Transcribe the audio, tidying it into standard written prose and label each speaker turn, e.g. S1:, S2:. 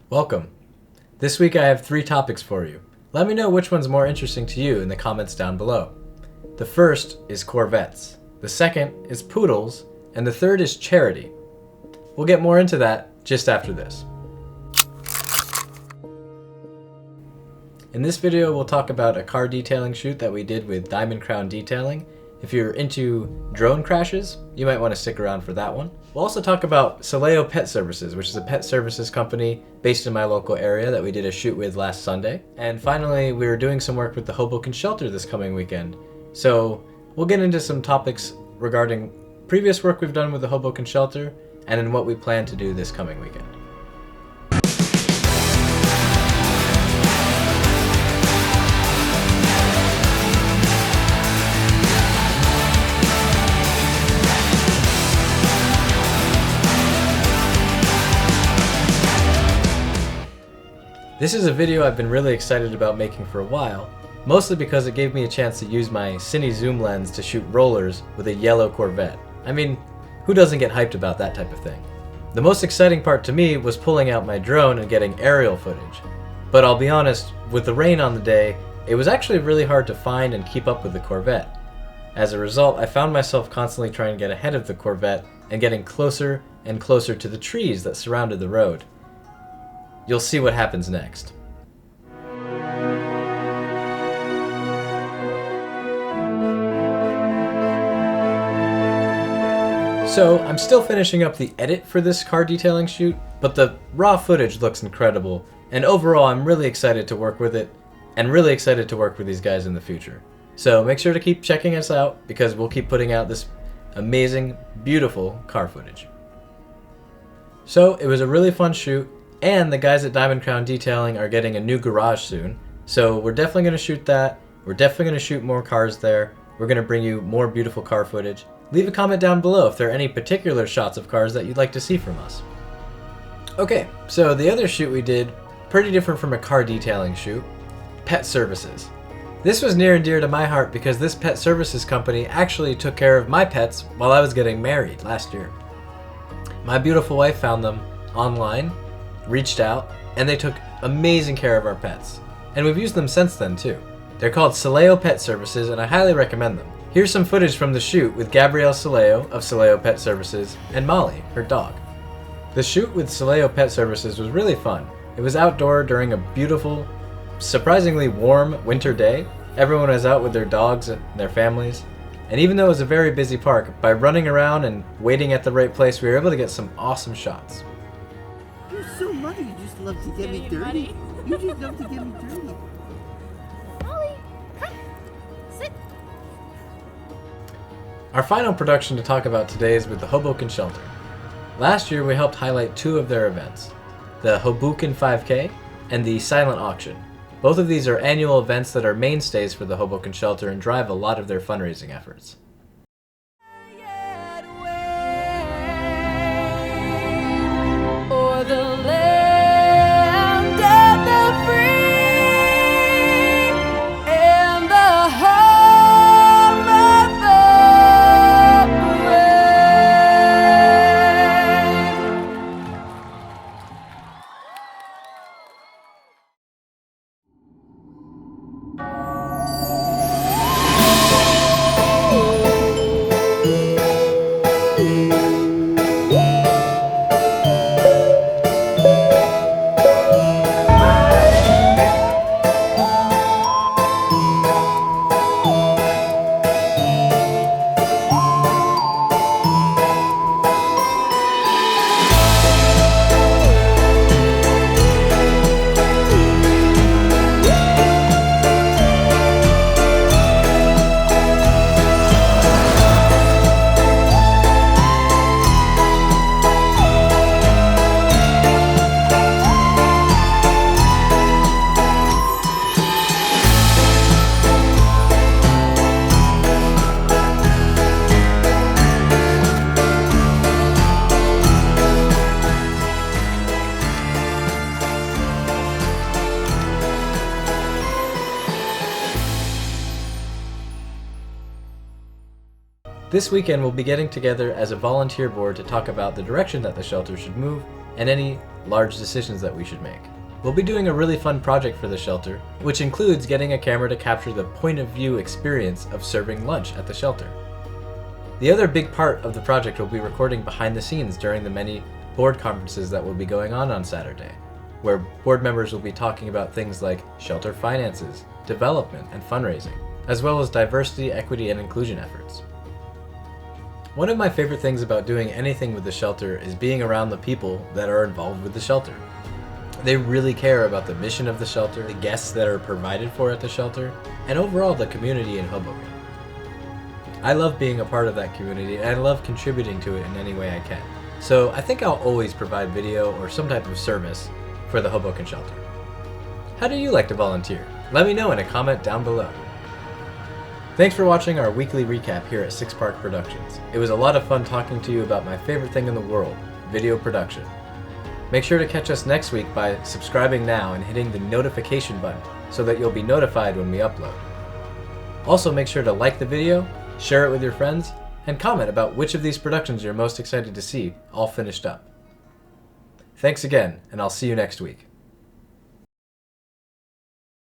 S1: Welcome. This week I have 3 topics for you. Let me know which one's more interesting to you in the comments down below. The first is Corvettes, the second is Poodles, and the third is charity. We'll get more into that just after this. In this video we'll talk about a car detailing shoot that we did with Diamond Crown Detailing. If you're into drone crashes, you might want to stick around for that one. We'll also talk about SILEO Pet Services, which is a pet services company based in my local area that we did a shoot with last Sunday. And finally, we're doing some work with the Hoboken Shelter this coming weekend. So we'll get into some topics regarding previous work we've done with the Hoboken Shelter and in what we plan to do this coming weekend. This is a video I've been really excited about making for a while, mostly because it gave me a chance to use my cine zoom lens to shoot rollers with a yellow Corvette. I mean, who doesn't get hyped about that type of thing? The most exciting part to me was pulling out my drone and getting aerial footage. But I'll be honest, with the rain on the day, it was actually really hard to find and keep up with the Corvette. As a result, I found myself constantly trying to get ahead of the Corvette and getting closer and closer to the trees that surrounded the road. You'll see what happens next. So, I'm still finishing up the edit for this car detailing shoot, but the raw footage looks incredible, and overall I'm really excited to work with it, and really excited to work with these guys in the future. So make sure to keep checking us out, because we'll keep putting out this amazing, beautiful car footage. So, it was a really fun shoot. And the guys at Diamond Crown Detailing are getting a new garage soon, so we're definitely going to shoot that. We're definitely going to shoot more cars there. We're going to bring you more beautiful car footage. Leave a comment down below if there are any particular shots of cars that you'd like to see from us. Okay, so the other shoot we did, pretty different from a car detailing shoot, pet services. This was near and dear to my heart because this pet services company actually took care of my pets while I was getting married last year. My beautiful wife found them online, reached out, and they took amazing care of our pets. And we've used them since then too. They're called SILEO Pet Services, and I highly recommend them. Here's some footage from the shoot with Gabrielle SILEO of SILEO Pet Services and Molly, her dog. The shoot with SILEO Pet Services was really fun. It was outdoor during a beautiful, surprisingly warm winter day. Everyone was out with their dogs and their families. And even though it was a very busy park, by running around and waiting at the right place, we were able to get some awesome shots.
S2: You're so muddy, you just love to get me dirty. You just love to get me dirty.
S3: Molly, come, sit.
S1: Our final production to talk about today is with the Hoboken Shelter. Last year we helped highlight 2 of their events, the Hoboken 5K and the Silent Auction. Both of these are annual events that are mainstays for the Hoboken Shelter and drive a lot of their fundraising efforts. This weekend we'll be getting together as a volunteer board to talk about the direction that the shelter should move and any large decisions that we should make. We'll be doing a really fun project for the shelter, which includes getting a camera to capture the point of view experience of serving lunch at the shelter. The other big part of the project will be recording behind the scenes during the many board conferences that will be going on Saturday, where board members will be talking about things like shelter finances, development, and fundraising, as well as diversity, equity, and inclusion efforts. One of my favorite things about doing anything with the shelter is being around the people that are involved with the shelter. They really care about the mission of the shelter, the guests that are provided for at the shelter, and overall the community in Hoboken. I love being a part of that community, and I love contributing to it in any way I can. So I think I'll always provide video or some type of service for the Hoboken Shelter. How do you like to volunteer? Let me know in a comment down below. Thanks for watching our weekly recap here at Six Park Productions. It was a lot of fun talking to you about my favorite thing in the world, video production. Make sure to catch us next week by subscribing now and hitting the notification button so that you'll be notified when we upload. Also make sure to like the video, share it with your friends, and comment about which of these productions you're most excited to see all finished up. Thanks again, and I'll see you next week.